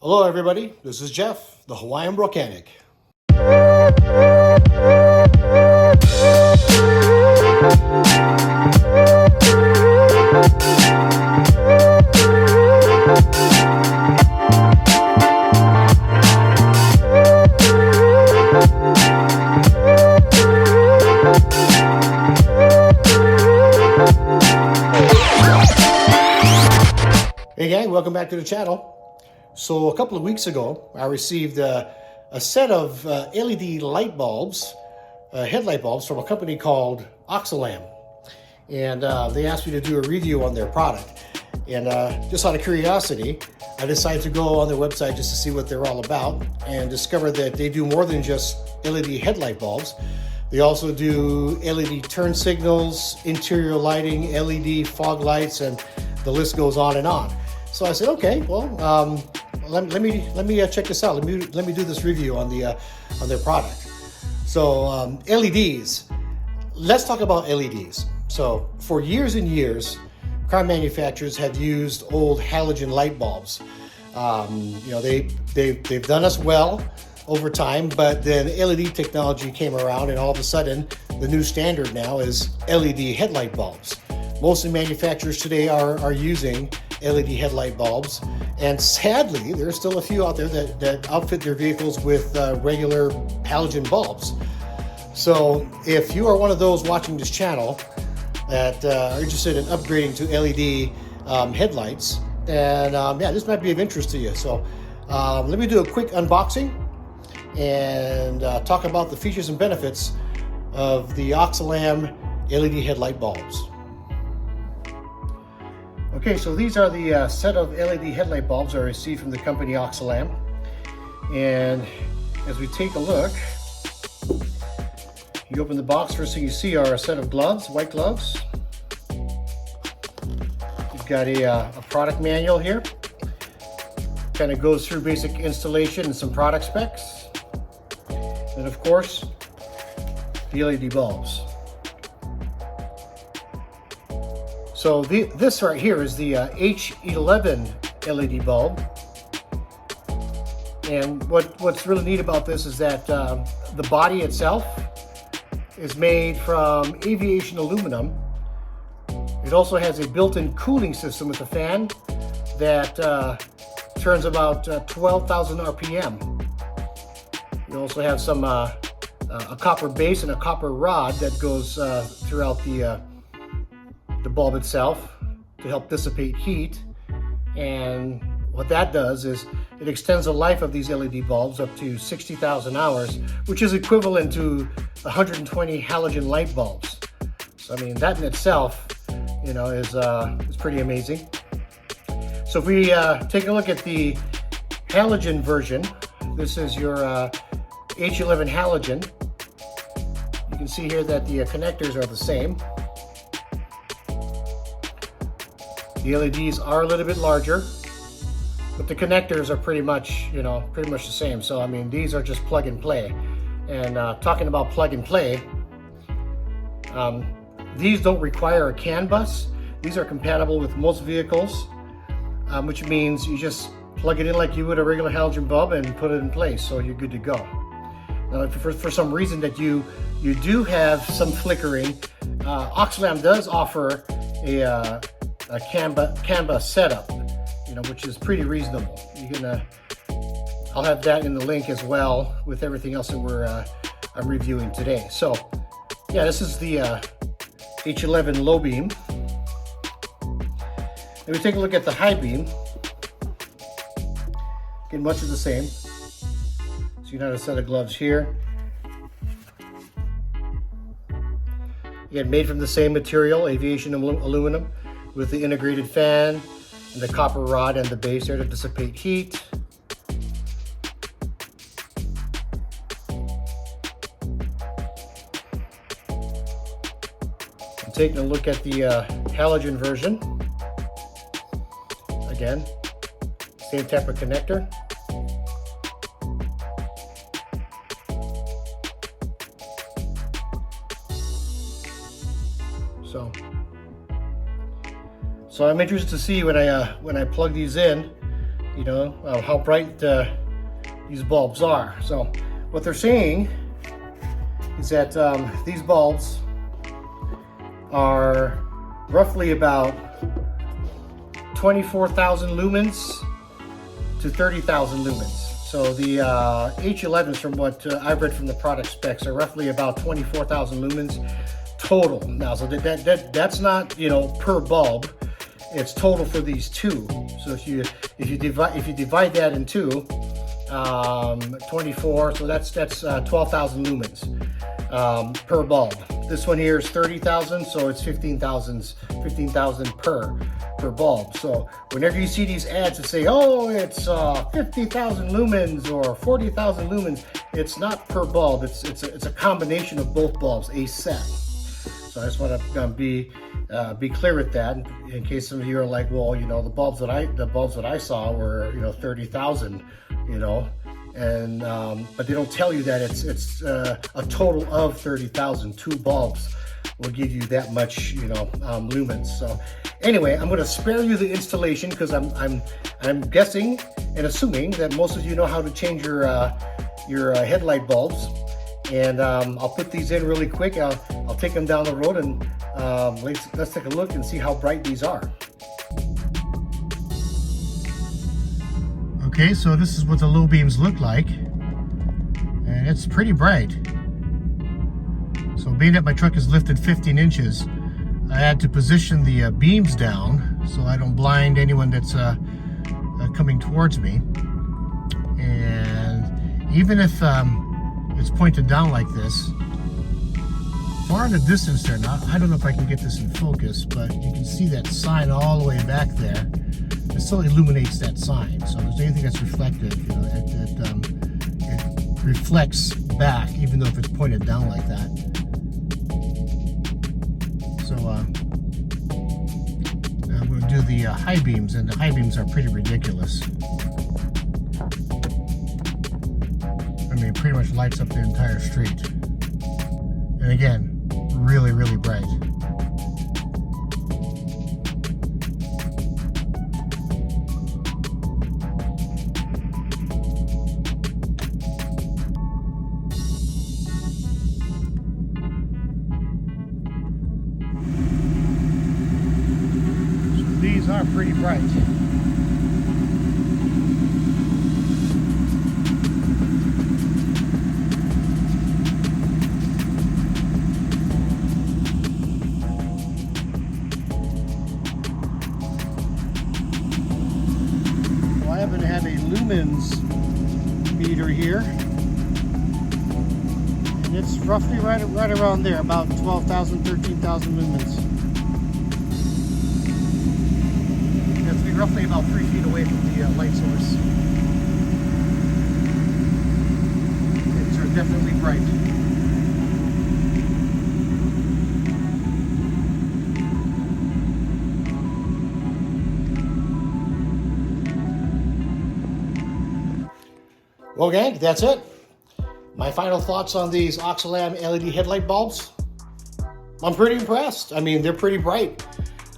Hello everybody, this is Jeff, the Hawaiian Brocanic. Hey gang, welcome back to the channel. So a couple of weeks ago, I received a set of LED light bulbs, headlight bulbs from a company called OXILAM. And they asked me to do a review on their product. And just out of curiosity, I decided to go on their website just to see what they're all about and discover that they do more than just LED headlight bulbs. They also do LED turn signals, interior lighting, LED fog lights, and the list goes on and on. So I said, okay, well, let me check this out. Let me do this review on their product. So LEDs. Let's talk about LEDs. So for years and years, car manufacturers have used old halogen light bulbs. They've done us well over time, but then LED technology came around, and all of a sudden, the new standard now is LED headlight bulbs. Most of the manufacturers today are using LED headlight bulbs, and sadly, there's still a few out there that outfit their vehicles with regular halogen bulbs. So if you are one of those watching this channel that are interested in upgrading to LED headlights, then yeah, this might be of interest to you. So let me do a quick unboxing and talk about the features and benefits of the OXILAM LED headlight bulbs. Okay, so these are the set of LED headlight bulbs I received from the company OXILAM. And as we take a look, you open the box, first thing you see are a set of gloves, white gloves. You've got a product manual here. Kind of goes through basic installation and some product specs. And of course, the LED bulbs. So this right here is the H11 LED bulb. And what's really neat about this is that the body itself is made from aviation aluminum. It also has a built-in cooling system with a fan that turns about 12,000 RPM. You also have some a copper base and a copper rod that goes throughout the bulb itself to help dissipate heat. And what that does is it extends the life of these LED bulbs up to 60,000 hours, which is equivalent to 120 halogen light bulbs. So I mean, that in itself, you know, is pretty amazing. So if we take a look at the halogen version, this is your H11 halogen. You can see here that the connectors are the same. The LEDs are a little bit larger, but the connectors are pretty much the same. So I mean, these are just plug and play. And talking about plug and play, these don't require a CAN bus. These are compatible with most vehicles, which means you just plug it in like you would a regular halogen bulb and put it in place, so you're good to go. Now, if for some reason that you do have some flickering, OXILAM does offer a CAN bus setup, which is pretty reasonable. I'll have that in the link as well with everything else that I'm reviewing today. So yeah, this is the H11 low beam. Then we take a look at the high beam. Again, much of the same. So you got a set of gloves here. Again, made from the same material, aviation aluminum, with the integrated fan and the copper rod and the base there to dissipate heat. And taking a look at the halogen version. Again, same type of connector. So I'm interested to see when I plug these in, you know, how bright these bulbs are. So what they're saying is that these bulbs are roughly about 24,000 lumens to 30,000 lumens. So the H11s, from what I've read from the product specs, are roughly about 24,000 lumens total. Now, so that's not, you know, per bulb. It's total for these two. So if you divide that in two, 24, so that's 12,000 lumens per bulb. This one here is 30,000, so it's 15,000 per bulb. So whenever you see these ads that say, oh, it's 50,000 lumens or 40,000 lumens, it's not per bulb. It's a combination of both bulbs, a set. So I just want to be clear with that, in case some of you are like, well, you know, the bulbs that I saw were, you know, 30,000, you know, and but they don't tell you that it's a total of 30,000. Two bulbs will give you that much, you know, lumens. So anyway, I'm going to spare you the installation because I'm guessing and assuming that most of you know how to change your headlight bulbs. And I'll put these in really quick. I'll take them down the road and let's take a look and see how bright these are. Okay, so this is what the low beams look like, and it's pretty bright. So being that my truck is lifted 15 inches, I had to position the beams down so I don't blind anyone that's coming towards me. And even if it's pointed down like this, far in the distance there, now I don't know if I can get this in focus, but you can see that sign all the way back there. It still illuminates that sign. So if there's anything that's reflective, you know, it reflects back, even though if it's pointed down like that. So I'm going to do the high beams, and the high beams are pretty ridiculous. I mean, it pretty much lights up the entire street. And again, really, really bright. So these are pretty bright. I happen to have a lumens meter here, and it's roughly right around there, about 12,000, 13,000 lumens. It's roughly about 3 feet away from the light source. These are definitely bright. Well, gang, that's it. My final thoughts on these OXILAM LED headlight bulbs. I'm pretty impressed. I mean, they're pretty bright.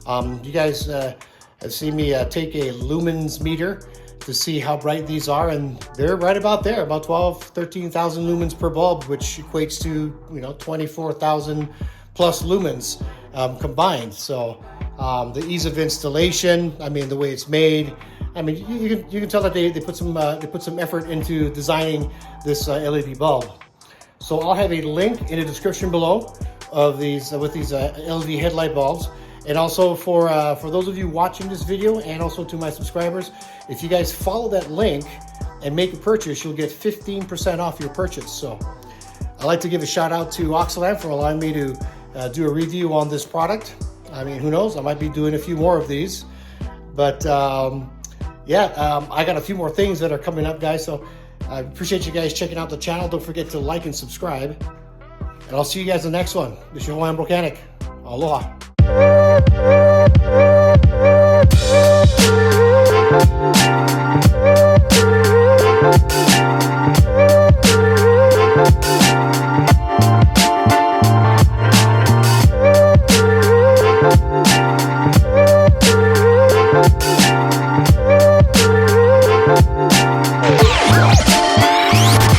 You guys have seen me take a lumens meter to see how bright these are, and they're right about there, about 12, 13,000 lumens per bulb, which equates to, you know, 24,000 plus lumens combined. So the ease of installation, I mean, the way it's made, I mean, you can tell that they put some effort into designing this LED bulb. So I'll have a link in the description below of these with these LED headlight bulbs, and also for those of you watching this video, and also to my subscribers, if you guys follow that link and make a purchase, you'll get 15% off your purchase. So I'd like to give a shout out to OXILAM for allowing me to do a review on this product. I mean, who knows? I might be doing a few more of these, but I got a few more things that are coming up, guys. So I appreciate you guys checking out the channel. Don't forget to like and subscribe, and I'll see you guys in the next one. This is your Hawaiian Mechanic. Aloha. Bye.